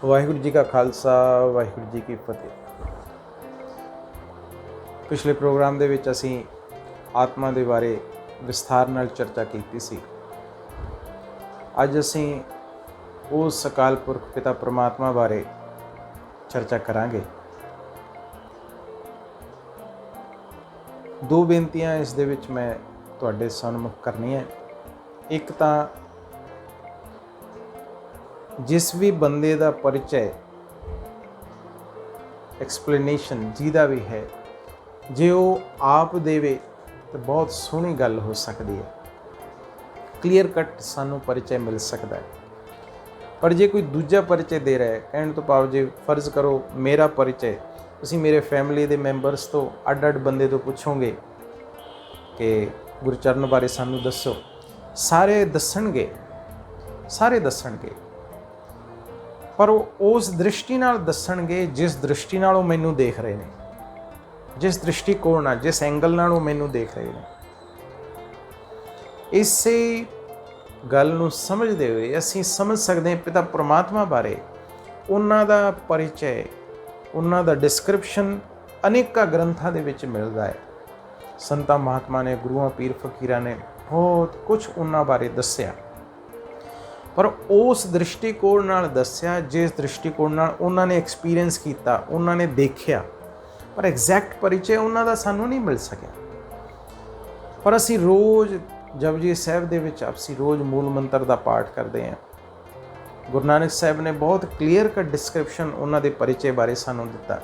ਵਾਹਿਗੁਰੂ ਜੀ ਕਾ ਖਾਲਸਾ, ਵਾਹਿਗੁਰੂ ਜੀ ਕੀ ਫਤਿਹ। ਪਿਛਲੇ ਪ੍ਰੋਗਰਾਮ ਦੇ ਵਿੱਚ ਅਸੀਂ ਆਤਮਾ ਦੇ ਬਾਰੇ ਵਿਸਥਾਰ ਨਾਲ ਚਰਚਾ ਕੀਤੀ ਸੀ। ਅੱਜ ਅਸੀਂ ਉਸ ਅਕਾਲ ਪੁਰਖ ਪਿਤਾ ਪਰਮਾਤਮਾ ਬਾਰੇ ਚਰਚਾ ਕਰਾਂਗੇ। ਦੋ ਬੇਨਤੀਆਂ ਇਸ ਦੇ ਵਿੱਚ ਮੈਂ ਤੁਹਾਡੇ ਸਨਮੁਖ ਕਰਨੀਆਂ। ਇੱਕ ਤਾਂ ਜਿਸ ਵੀ ਬੰਦੇ ਦਾ ਪਰਿਚੈ ਐਕਸਪਲੇਨੇਸ਼ਨ ਜਿਹਦਾ ਵੀ ਹੈ, ਜੇ ਉਹ ਆਪ ਦੇਵੇ ਤਾਂ ਬਹੁਤ ਸੋਹਣੀ ਗੱਲ ਹੋ ਸਕਦੀ ਹੈ, ਕਲੀਅਰ ਕੱਟ ਸਾਨੂੰ ਪਰਿਚੈ ਮਿਲ ਸਕਦਾ ਹੈ। ਪਰ ਜੇ ਕੋਈ ਦੂਜਾ ਪਰਿਚੈ ਦੇ ਰਿਹਾ ਹੈ, ਕਹਿਣ ਤੋਂ ਭਾਵ ਜੇ ਫਰਜ਼ ਕਰੋ ਮੇਰਾ ਪਰਿਚੈ ਤੁਸੀਂ ਮੇਰੇ ਫੈਮਿਲੀ ਦੇ ਮੈਂਬਰਸ ਤੋਂ ਅੱਡ-ਅੱਡ ਬੰਦੇ ਤੋਂ ਪੁੱਛੋਗੇ ਕਿ ਗੁਰਚਰਨ ਬਾਰੇ ਸਾਨੂੰ ਦੱਸੋ, ਸਾਰੇ ਦੱਸਣਗੇ ਪਰ ਉਹ ਉਸ ਦ੍ਰਿਸ਼ਟੀ ਨਾਲ ਦੱਸਣਗੇ ਜਿਸ ਦ੍ਰਿਸ਼ਟੀ ਨਾਲ ਉਹ ਮੈਨੂੰ ਦੇਖ ਰਹੇ ਨੇ, ਜਿਸ ਦ੍ਰਿਸ਼ਟੀਕੋਣ ਨਾਲ, ਜਿਸ ਐਂਗਲ ਨਾਲ ਉਹ ਮੈਨੂੰ ਦੇਖ ਰਹੇ ਨੇ। ਇਸੇ ਗੱਲ ਨੂੰ ਸਮਝਦੇ ਹੋਏ ਅਸੀਂ ਸਮਝ ਸਕਦੇ ਹਾਂ ਪਿਤਾ ਪਰਮਾਤਮਾ ਬਾਰੇ ਉਹਨਾਂ ਦਾ ਪਰਿਚੈ, ਉਹਨਾਂ ਦਾ ਡਿਸਕ੍ਰਿਪਸ਼ਨ ਅਨੇਕਾਂ ਗ੍ਰੰਥਾਂ ਦੇ ਵਿੱਚ ਮਿਲਦਾ ਹੈ। ਸੰਤਾਂ ਮਹਾਤਮਾ ਨੇ, ਗੁਰੂਆਂ ਪੀਰ ਫਕੀਰਾਂ ਨੇ ਬਹੁਤ ਕੁਝ ਉਹਨਾਂ ਬਾਰੇ ਦੱਸਿਆ, ਪਰ ਉਸ ਦ੍ਰਿਸ਼ਟੀਕੋਣ ਨਾਲ ਦੱਸਿਆ ਜਿਸ ਦ੍ਰਿਸ਼ਟੀਕੋਣ ਨਾਲ ਉਹਨਾਂ ਨੇ ਐਕਸਪੀਰੀਅੰਸ ਕੀਤਾ, ਉਹਨਾਂ ਨੇ ਦੇਖਿਆ। ਪਰ ਐਗਜ਼ੈਕਟ ਪਰਿਚੈ ਉਹਨਾਂ ਦਾ ਸਾਨੂੰ ਨਹੀਂ ਮਿਲ ਸਕਿਆ। ਪਰ ਅਸੀਂ ਰੋਜ਼ ਜਪਜੀ ਸਾਹਿਬ ਦੇ ਵਿੱਚ ਅਸੀਂ ਰੋਜ਼ ਮੂਲ ਮੰਤਰ ਦਾ ਪਾਠ ਕਰਦੇ ਹਾਂ। ਗੁਰੂ ਨਾਨਕ ਸਾਹਿਬ ਨੇ ਬਹੁਤ ਕਲੀਅਰ ਕੱਟ ਡਿਸਕ੍ਰਿਪਸ਼ਨ ਉਹਨਾਂ ਦੇ ਪਰਿਚੈ ਬਾਰੇ ਸਾਨੂੰ ਦਿੱਤਾ।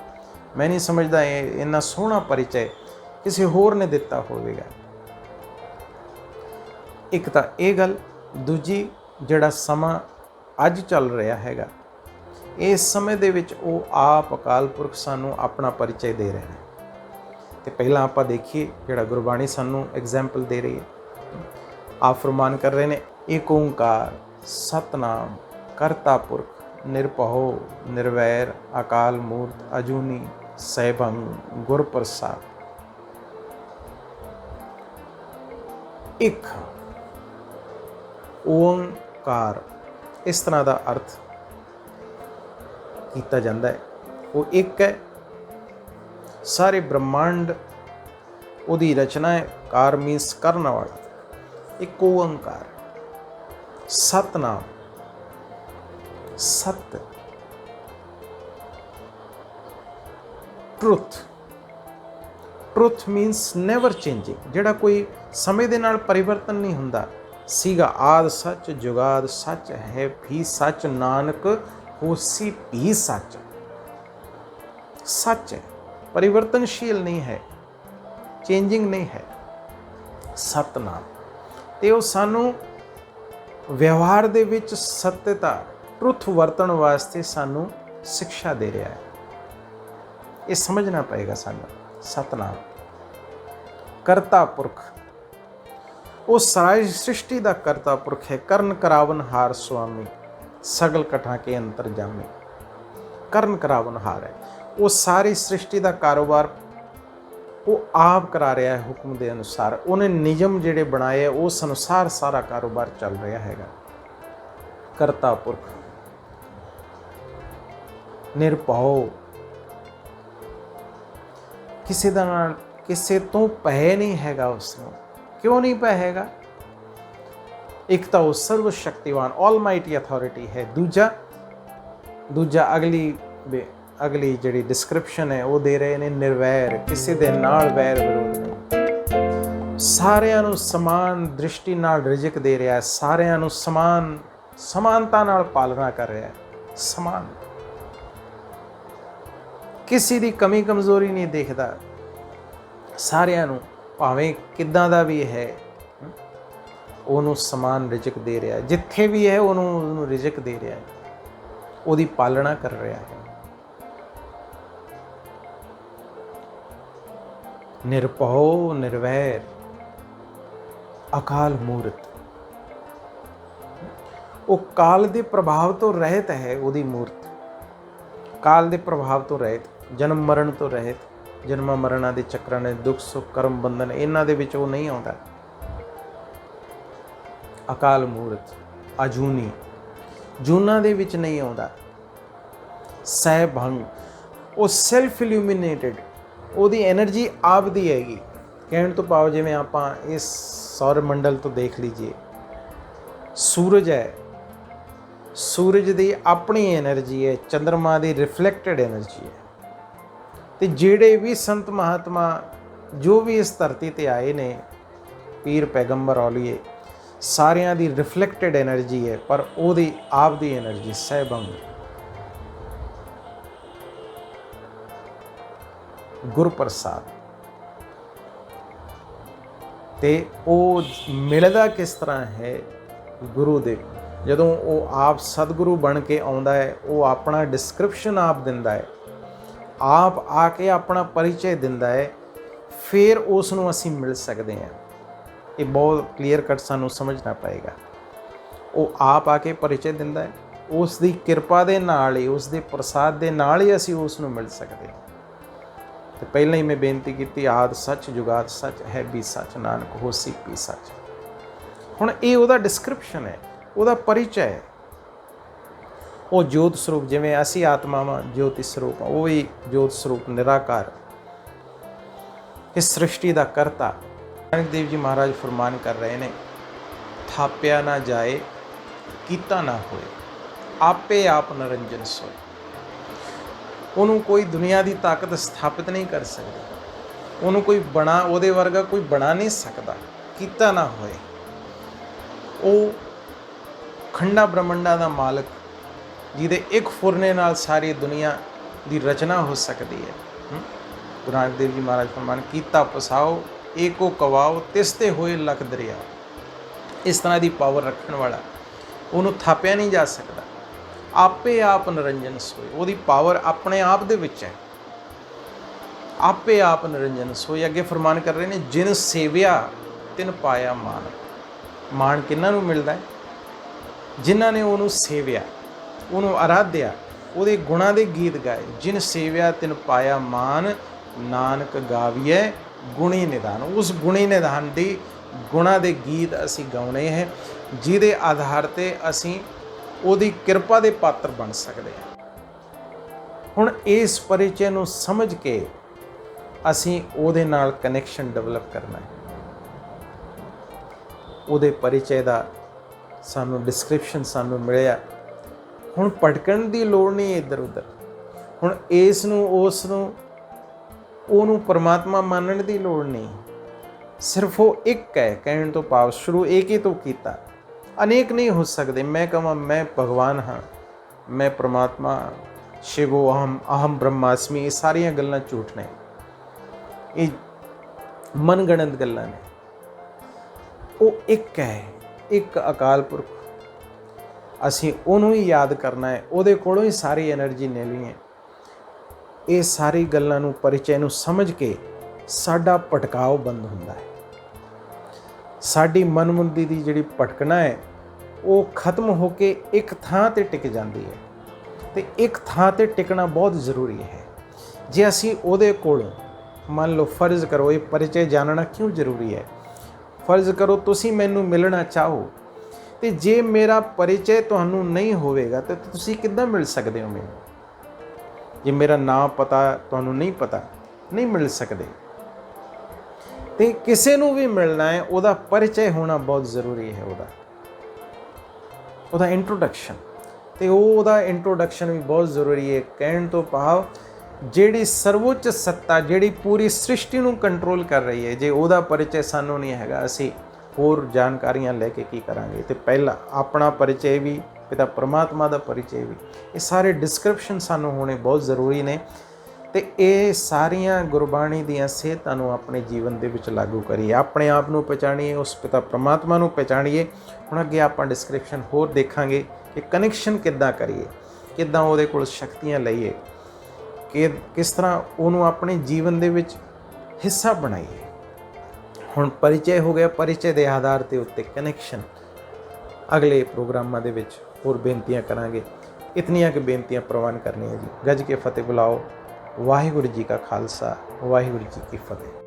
ਮੈਂ ਨਹੀਂ ਸਮਝਦਾ ਇਹ ਇੰਨਾ ਸੋਹਣਾ ਪਰਿਚੈ ਕਿਸੇ ਹੋਰ ਨੇ ਦਿੱਤਾ ਹੋਵੇਗਾ। ਇੱਕ ਤਾਂ ਇਹ ਗੱਲ, ਦੂਜੀ ਜਿਹੜਾ ਸਮਾਂ ਅੱਜ ਚੱਲ ਰਿਹਾ ਹੈਗਾ, ਇਸ ਸਮੇਂ ਦੇ ਵਿੱਚ ਉਹ ਆਪ ਅਕਾਲ ਪੁਰਖ ਸਾਨੂੰ ਆਪਣਾ ਪਰਿਚੈ ਦੇ ਰਹੇ ਨੇ। ਤੇ ਪਹਿਲਾਂ ਆਪਾਂ ਦੇਖੀਏ ਜਿਹੜਾ ਗੁਰਬਾਣੀ ਸਾਨੂੰ ਐਗਜ਼ਾਮਪਲ ਦੇ ਰਹੀ ਹੈ। ਆਪ ਫਰਮਾਨ ਕਰ ਰਹੇ ਨੇ, ਏਕ ਓਂਕਾਰ ਸਤਨਾਮ ਕਰਤਾ ਪੁਰਖ ਨਿਰਭਉ ਨਿਰਵੈਰ ਅਕਾਲ ਮੂਰਤ ਅਜੂਨੀ ਸੈਭੰ ਗੁਰ ਪ੍ਰਸਾਦ। ਇੱਕ ਓਂਕਾਰ ਇਸ ਤਰ੍ਹਾਂ ਦਾ ਅਰਥ ਕੀਤਾ ਜਾਂਦਾ ਹੈ। ਉਹ ਇੱਕ ਹੈ, ਸਾਰੇ ਬ੍ਰਹਮੰਡ ਉਹਦੀ ਰਚਨਾ ਹੈ। ਕਾਰ ਮੀਨਸ ਕਰਨ ਵਾਲਾ। ਇੱਕ ਓਂਕਾਰ, ਸਤਨਾਮ, ਸਤ, ਟਰੁੱਥ ਮੀਨਸ ਨੈਵਰ ਚੇਂਜਿੰਗ, ਜਿਹੜਾ ਕੋਈ ਸਮੇਂ ਦੇ ਨਾਲ ਪਰਿਵਰਤਨ ਨਹੀਂ ਹੁੰਦਾ। ਸੀਗਾ ਆਦਿ ਸੱਚ, ਜੁਗਾਦ ਸੱਚ ਹੈ ਵੀ ਸੱਚ, ਨਾਨਕ ਹੋਸੀ ਵੀ ਸੱਚ। ਸੱਚ ਹੈ, ਪਰਿਵਰਤਨਸ਼ੀਲ ਨਹੀਂ ਹੈ, ਚੇਂਜਿੰਗ ਨਹੀਂ ਹੈ। ਸਤਨਾਮ। ਤੇ ਉਹ ਸਾਨੂੰ ਵਿਵਹਾਰ ਦੇ ਵਿੱਚ ਸੱਤਤਾ, ਟਰੁੱਥ ਵਰਤਣ ਵਾਸਤੇ ਸਾਨੂੰ ਸਿੱਖਿਆ ਦੇ ਰਿਹਾ ਹੈ। ਇਹ ਸਮਝਣਾ ਪਏਗਾ ਸਾਨੂੰ। ਸਤਨਾਮ ਕਰਤਾ ਪੁਰਖ, ਉਹ ਸਾਰੀ ਸ੍ਰਿਸ਼ਟੀ ਦਾ ਕਰਤਾ ਪੁਰਖ ਹੈ। ਕਰਨ ਕਰਾਵਨ ਹਾਰ ਸੁਆਮੀ, ਸਗਲ ਕਠਾਂ ਕੇ ਅੰਤਰ ਜਾਮੀ। ਕਰਨ ਕਰਾਵਨ ਹਾਰ ਹੈ, ਉਹ ਸਾਰੀ ਸ੍ਰਿਸ਼ਟੀ ਦਾ ਕਾਰੋਬਾਰ ਉਹ ਆਪ ਕਰਾ ਰਿਹਾ ਹੈ। ਹੁਕਮ ਦੇ ਅਨੁਸਾਰ ਉਹਨੇ ਨਿਯਮ ਜਿਹੜੇ ਬਣਾਏ ਆ, ਉਸ ਅਨੁਸਾਰ ਸਾਰਾ ਕਾਰੋਬਾਰ ਚੱਲ ਰਿਹਾ ਹੈਗਾ। ਕਰਤਾ ਪੁਰਖ ਨਿਰਭਉ, ਕਿਸੇ ਦਾ ਨਾਲ ਕਿਸੇ ਤੋਂ ਭੈ ਨਹੀਂ ਹੈਗਾ ਉਸਨੂੰ। ਕਿਉਂ ਨਹੀਂ ਭੈ ਹੈਗਾ? ਇੱਕ ਤਾਂ ਉਹ ਸਰਵ ਸ਼ਕਤੀਵਾਨ ਆਲਮਾਈਟੀ ਅਥਾਰਟੀ ਹੈ। ਦੂਜਾ ਅਗਲੀ ਜਿਹੜੀ ਡਿਸਕ੍ਰਿਪਸ਼ਨ ਹੈ ਉਹ ਦੇ ਰਹੇ ਨੇ, ਨਿਰਵੈਰ, ਕਿਸੇ ਦੇ ਨਾਲ ਵੈਰ ਵਿਰੋਧ ਨਹੀਂ। ਸਾਰਿਆਂ ਨੂੰ ਸਮਾਨ ਦ੍ਰਿਸ਼ਟੀ ਨਾਲ ਰਿਜ਼ਕ ਦੇ ਰਿਹਾ ਹੈ, ਸਾਰਿਆਂ ਨੂੰ ਸਮਾਨਤਾ ਨਾਲ ਪਾਲਣਾ ਕਰ ਰਿਹਾ ਹੈ। ਸਮਾਨ, ਕਿਸੇ ਦੀ ਕਮੀ ਕਮਜ਼ੋਰੀ ਨਹੀਂ ਦੇਖਦਾ। ਸਾਰਿਆਂ ਨੂੰ ਭਾਵੇਂ ਕਿੱਦਾਂ ਦਾ ਵੀ ਹੈ ਉਹਨੂੰ ਸਮਾਨ ਰਿਜ਼ਕ ਦੇ ਰਿਹਾ ਹੈ। ਜਿੱਥੇ ਵੀ ਹੈ ਉਹਨੂੰ ਰਿਜ਼ਕ ਦੇ ਰਿਹਾ ਹੈ, ਉਹਦੀ ਪਾਲਣਾ ਕਰ ਰਿਹਾ ਹੈ। ਨਿਰਭਉ ਨਿਰਵੈਰ ਅਕਾਲ ਮੂਰਤ, ਉਹ ਕਾਲ ਦੇ ਪ੍ਰਭਾਵ ਤੋਂ ਰਹਿਤ ਹੈ। ਉਹਦੀ ਮੂਰਤ ਕਾਲ ਦੇ ਪ੍ਰਭਾਵ ਤੋਂ ਰਹਿਤ, ਜਨਮ ਮਰਨ ਤੋਂ ਰਹਿਤ। ਜਨਮਾਂ ਮਰਨਾਂ ਦੇ ਚੱਕਰਾਂ ਨੇ, ਦੁੱਖ ਸੁੱਖ ਕਰਮ ਬੰਧਨ, ਇਹਨਾਂ ਦੇ ਵਿੱਚ ਉਹ ਨਹੀਂ ਆਉਂਦਾ। ਅਕਾਲ ਮੂਰਤ ਅਜੂਨੀ, ਜੂਨਾਂ ਦੇ ਵਿੱਚ ਨਹੀਂ ਆਉਂਦਾ। ਸਹਿਭੰਗ, ਉਹ ਸੈਲਫ ਇਲੂਮੀਨੇਟਿਡ, ਉਹਦੀ એનર્ਜੀ ਆਪ ਦੀ ਹੈਗੀ। ਕਹਿਣ ਤੋਂ ਭਾਵ ਜਿਵੇਂ ਆਪਾਂ ਇਸ ਸੌਰ ਮੰਡਲ ਤੋਂ ਦੇਖ ਲੀਜੀਏ, ਸੂਰਜ ਹੈ, ਸੂਰਜ ਦੀ ਆਪਣੀ એનર્ਜੀ ਹੈ, ਚੰਦਰਮਾ ਦੀ ਰਿਫਲੈਕਟਡ એનર્ਜੀ ਹੈ। ਤੇ ਜਿਹੜੇ ਵੀ ਸੰਤ ਮਹਾਤਮਾ ਜੋ ਵੀ ਇਸ ਧਰਤੀ ਤੇ ਆਏ ਨੇ, ਪੀਰ ਪੈਗੰਬਰ ਔਲੀਏ, ਸਾਰਿਆਂ ਦੀ ਰਿਫਲੈਕਟਡ એનર્ਜੀ ਹੈ, ਪਰ ਉਹਦੀ ਆਪ ਦੀ એનર્ਜੀ ਸਹਿਭੰਗ। ਗੁਰਪ੍ਰਸਾਦ। ਤੇ ਉਹ ਮਿਲਦਾ ਕਿਸ ਤਰ੍ਹਾਂ ਹੈ ਗੁਰੂ ਦੇ, ਜਦੋਂ ਉਹ ਆਪ ਸਤਿਗੁਰੂ ਬਣ ਕੇ ਆਉਂਦਾ ਹੈ, ਉਹ ਆਪਣਾ ਡਿਸਕ੍ਰਿਪਸ਼ਨ ਆਪ ਦਿੰਦਾ ਹੈ, ਆਪ ਆ ਕੇ ਆਪਣਾ ਪਰਿਚੈ ਦਿੰਦਾ ਹੈ, ਫਿਰ ਉਸ ਨੂੰ ਅਸੀਂ ਮਿਲ ਸਕਦੇ ਹਾਂ। ਇਹ ਬਹੁਤ ਕਲੀਅਰ ਕੱਟ ਸਾਨੂੰ ਸਮਝਣਾ ਪਏਗਾ। ਉਹ ਆਪ ਆ ਕੇ ਪਰਿਚੈ ਦਿੰਦਾ ਹੈ, ਉਸ ਦੀ ਕਿਰਪਾ ਦੇ ਨਾਲ ਹੀ, ਉਸ ਦੇ ਪ੍ਰਸਾਦ ਦੇ ਨਾਲ ਹੀ ਅਸੀਂ ਉਸ ਨੂੰ ਮਿਲ ਸਕਦੇ ਹਾਂ। ਤੇ ਪਹਿਲਾਂ ਹੀ ਮੈਂ ਬੇਨਤੀ ਕੀਤੀ, ਆਦਿ ਸੱਚ ਜੁਗਾਦ ਸੱਚ ਹੈ ਵੀ ਸੱਚ, ਨਾਨਕ ਹੋਸੀ ਪੀ ਸੱਚ। ਹੁਣ ਇਹ ਉਹਦਾ ਡਿਸਕ੍ਰਿਪਸ਼ਨ ਹੈ, ਉਹਦਾ ਪਰਿਚੈ ਹੈ। ਉਹ ਜੋਤ ਸਰੂਪ, ਜਿਵੇਂ ਅਸੀਂ ਆਤਮਾਵਾਂ ਜੋਤੀ ਸਰੂਪ, ਉਹ ਵੀ ਜੋਤ ਸਰੂਪ ਨਿਰਾਕਾਰ, ਇਸ ਸ੍ਰਿਸ਼ਟੀ ਦਾ ਕਰਤਾ। ਨਾਨਕ ਦੇਵ ਜੀ ਮਹਾਰਾਜ ਫਰਮਾਨ ਕਰ ਰਹੇ ਨੇ, ਥਾਪਿਆ ਨਾ ਜਾਏ ਕੀਤਾ ਨਾ ਹੋਏ, ਆਪੇ ਆਪ ਨਿਰੰਜਨ ਸੋਏ। ਉਹਨੂੰ ਕੋਈ ਦੁਨੀਆ ਦੀ ਤਾਕਤ ਸਥਾਪਿਤ ਨਹੀਂ ਕਰ ਸਕਦੀ, ਉਹਨੂੰ ਕੋਈ ਬਣਾ, ਉਹਦੇ ਵਰਗਾ ਕੋਈ ਬਣਾ ਨਹੀਂ ਸਕਦਾ, ਕੀਤਾ ਨਾ ਹੋਏ। ਉਹ ਖੰਡਾ ਬ੍ਰਹਮੰਡਾਂ ਦਾ ਮਾਲਕ, ਜਿਹਦੇ ਇੱਕ ਫੁਰਨੇ ਨਾਲ ਸਾਰੀ ਦੁਨੀਆ ਦੀ ਰਚਨਾ ਹੋ ਸਕਦੀ ਹੈ। ਗੁਰੂ ਨਾਨਕ ਦੇਵ ਜੀ ਮਹਾਰਾਜ ਫਰਮਾਨ, ਕੀਤਾ ਪਸਾਓ ਏਕੋ ਕਵਾਓ, ਤਿਸ ਤੇ ਹੋਏ ਲਖ ਦਰਿਆ। ਇਸ ਤਰ੍ਹਾਂ ਦੀ ਪਾਵਰ ਰੱਖਣ ਵਾਲਾ, ਉਹਨੂੰ ਥਾਪਿਆ ਨਹੀਂ ਜਾ ਸਕਦਾ। ਆਪੇ ਆਪ ਨਿਰੰਜਨ ਸੋਏ, ਉਹਦੀ ਪਾਵਰ ਆਪਣੇ ਆਪ ਦੇ ਵਿੱਚ ਹੈ। ਆਪੇ ਆਪ ਨਿਰੰਜਨ ਸੋਏ। ਅੱਗੇ ਫਰਮਾਨ ਕਰ ਰਹੇ ਨੇ, ਜਿਨ ਸੇਵਿਆ ਤਿਨ ਪਾਇਆ ਮਾਨ। ਮਾਣ ਕਿਹਨਾਂ ਨੂੰ ਮਿਲਦਾ ਹੈ? ਜਿਨ੍ਹਾਂ ਨੇ ਉਹਨੂੰ ਸੇਵਿਆ, ਉਹਨੂੰ ਆਰਾਧਿਆ, ਉਹਦੇ ਗੁਣਾਂ ਦੇ ਗੀਤ ਗਾਏ। ਜਿਨ ਸੇਵਿਆ ਤਿਨ ਪਾਇਆ ਮਾਨ, ਨਾਨਕ ਗਾਵੀਐ ਗੁਣੀ ਨਿਧਾਨ। ਉਸ ਗੁਣੀ ਨਿਧਾਨ ਦੀ ਗੁਣਾਂ ਦੇ ਗੀਤ ਅਸੀਂ ਗਾਉਣੇ ਹੈ, ਜਿਹਦੇ ਆਧਾਰ 'ਤੇ ਅਸੀਂ ਉਹਦੀ ਕਿਰਪਾ ਦੇ ਪਾਤਰ ਬਣ ਸਕਦੇ ਹਾਂ। ਹੁਣ ਇਸ ਪਰਿਚੈ ਨੂੰ ਸਮਝ ਕੇ ਅਸੀਂ ਉਹਦੇ ਨਾਲ ਕਨੈਕਸ਼ਨ ਡਿਵੈਲਪ ਕਰਨਾ ਹੈ। ਉਹਦੇ ਪਰਿਚੈ ਦਾ ਸਾਨੂੰ ਡਿਸਕ੍ਰਿਪਸ਼ਨ ਸਾਨੂੰ ਮਿਲਿਆ। ਹੁਣ ਭਟਕਣ ਦੀ ਲੋੜ ਨਹੀਂ ਇੱਧਰ ਉੱਧਰ। ਹੁਣ ਇਸ ਨੂੰ, ਉਸ ਨੂੰ, ਉਹਨੂੰ ਪਰਮਾਤਮਾ ਮੰਨਣ ਦੀ ਲੋੜ ਨਹੀਂ। ਸਿਰਫ ਉਹ ਇੱਕ ਹੈ। ਕਹਿਣ ਤੋਂ ਭਾਵ ਸ਼ੁਰੂ ਇੱਕ ਹੀ ਤੋਂ ਕੀਤਾ, ਅਨੇਕ ਨਹੀਂ ਹੋ ਸਕਦੇ। ਮੈਂ ਕਹਾਂ ਮੈਂ ਭਗਵਾਨ ਹਾਂ, ਮੈਂ ਪਰਮਾਤਮਾ, ਸ਼ਿਵੋ ਅਹਮ, ਅਹਮ ਬ੍ਰਹਮਾਸਮੀ, ਇਹ ਸਾਰੀਆਂ ਗੱਲਾਂ ਝੂਠ ਨੇ, ਇਹ ਮਨਗਣਤ ਗੱਲਾਂ ਨੇ। ਉਹ ਇੱਕ ਹੈ, ਇੱਕ ਅਕਾਲ ਪੁਰਖ। ਅਸੀਂ ਉਹਨੂੰ ਹੀ ਯਾਦ ਕਰਨਾ ਹੈ, ਉਹਦੇ ਕੋਲੋਂ ਹੀ ਸਾਰੀ ਐਨਰਜੀ ਲੈਣੀ ਹੈ। ਇਹ ਸਾਰੀ ਗੱਲਾਂ ਨੂੰ, ਪਰਿਚੈ ਨੂੰ ਸਮਝ ਕੇ ਸਾਡਾ ਭਟਕਾਓ ਬੰਦ ਹੁੰਦਾ ਹੈ। ਸਾਡੀ ਮਨਮੁੰਦੀ ਦੀ ਜਿਹੜੀ ਭਟਕਣਾ ਹੈ, ਉਹ ਖਤਮ ਹੋ ਕੇ ਇੱਕ ਥਾਂ 'ਤੇ ਟਿਕ ਜਾਂਦੀ ਹੈ। ਅਤੇ ਇੱਕ ਥਾਂ 'ਤੇ ਟਿਕਣਾ ਬਹੁਤ ਜ਼ਰੂਰੀ ਹੈ। ਜੇ ਅਸੀਂ ਉਹਦੇ ਕੋਲੋਂ, ਮੰਨ ਲਓ ਫਰਜ਼ ਕਰੋ, ਇਹ ਪਰਿਚੈ ਜਾਣਨਾ ਕਿਉਂ ਜ਼ਰੂਰੀ ਹੈ? ਫਰਜ਼ ਕਰੋ ਤੁਸੀਂ ਮੈਨੂੰ ਮਿਲਣਾ ਚਾਹੋ, ਅਤੇ ਜੇ ਮੇਰਾ ਪਰਿਚੈ ਤੁਹਾਨੂੰ ਨਹੀਂ ਹੋਵੇਗਾ ਤਾਂ ਤੁਸੀਂ ਕਿੱਦਾਂ ਮਿਲ ਸਕਦੇ ਹੋ ਮੈਨੂੰ? ਜੇ ਮੇਰਾ ਨਾਂ ਪਤਾ ਤੁਹਾਨੂੰ ਨਹੀਂ ਪਤਾ, ਨਹੀਂ ਮਿਲ ਸਕਦੇ। ਅਤੇ ਕਿਸੇ ਨੂੰ ਵੀ ਮਿਲਣਾ ਹੈ, ਉਹਦਾ ਪਰਿਚੈ ਹੋਣਾ ਬਹੁਤ ਜ਼ਰੂਰੀ ਹੈ। ਉਹਦਾ ਇੰਟਰੋਡਕਸ਼ਨ, ਅਤੇ ਉਹਦਾ ਇੰਟਰੋਡਕਸ਼ਨ ਵੀ ਬਹੁਤ ਜ਼ਰੂਰੀ ਹੈ। ਕਹਿਣ ਤੋਂ ਭਾਵ ਜਿਹੜੀ ਸਰਵਉੱਚ ਸੱਤਾ, ਜਿਹੜੀ ਪੂਰੀ ਸ੍ਰਿਸ਼ਟੀ ਨੂੰ ਕੰਟਰੋਲ ਕਰ ਰਹੀ ਹੈ, ਜੇ ਉਹਦਾ ਪਰਿਚੈ ਸਾਨੂੰ ਨਹੀਂ ਹੈਗਾ, ਅਸੀਂ ਹੋਰ ਜਾਣਕਾਰੀਆਂ ਲੈ ਕੇ ਕੀ ਕਰਾਂਗੇ? ਅਤੇ ਪਹਿਲਾਂ ਆਪਣਾ ਪਰਿਚੈ ਵੀ, ਪਿਤਾ ਪਰਮਾਤਮਾ ਦਾ ਪਰਿਚੈ ਵੀ, ਇਹ ਸਾਰੇ ਡਿਸਕ੍ਰਿਪਸ਼ਨ ਸਾਨੂੰ ਹੋਣੇ ਬਹੁਤ ਜ਼ਰੂਰੀ ਨੇ। ਅਤੇ ਇਹ ਸਾਰੀਆਂ ਗੁਰਬਾਣੀ ਦੀਆਂ ਸੇਧਾਂ ਨੂੰ ਆਪਣੇ ਜੀਵਨ ਦੇ ਵਿੱਚ ਲਾਗੂ ਕਰੀਏ, ਆਪਣੇ ਆਪ ਨੂੰ ਪਹਿਚਾਣੀਏ, ਉਸ ਪਿਤਾ ਪਰਮਾਤਮਾ ਨੂੰ ਪਹਿਚਾਣੀਏ। ਹੁਣ ਅੱਗੇ ਆਪਾਂ ਡਿਸਕ੍ਰਿਪਸ਼ਨ ਹੋਰ ਦੇਖਾਂਗੇ ਕਿ ਕਨੈਕਸ਼ਨ ਕਿੱਦਾਂ ਕਰੀਏ, ਕਿੱਦਾਂ ਉਹਦੇ ਕੋਲ ਸ਼ਕਤੀਆਂ ਲਈਏ, ਕਿ ਕਿਸ ਤਰ੍ਹਾਂ ਉਹਨੂੰ ਆਪਣੇ ਜੀਵਨ ਦੇ ਵਿੱਚ ਹਿੱਸਾ ਬਣਾਈਏ। ਹੁਣ ਪਰਿਚੈ ਹੋ ਗਿਆ, ਪਰਿਚੈ ਦੇ ਆਧਾਰ 'ਤੇ ਉੱਤੇ ਕਨੈਕਸ਼ਨ। ਅਗਲੇ ਪ੍ਰੋਗਰਾਮਾਂ ਦੇ ਵਿੱਚ ਹੋਰ ਬੇਨਤੀਆਂ ਕਰਾਂਗੇ। ਇਤਨੀਆਂ ਕਿ ਬੇਨਤੀਆਂ ਪ੍ਰਵਾਨ ਕਰਨੀਆਂ ਜੀ। ਗੱਜ ਕੇ ਫਤਿਹ ਬੁਲਾਓ। ਵਾਹਿਗੁਰੂ ਜੀ ਕਾ ਖਾਲਸਾ, ਵਾਹਿਗੁਰੂ ਜੀ ਕੀ ਫਤਿਹ।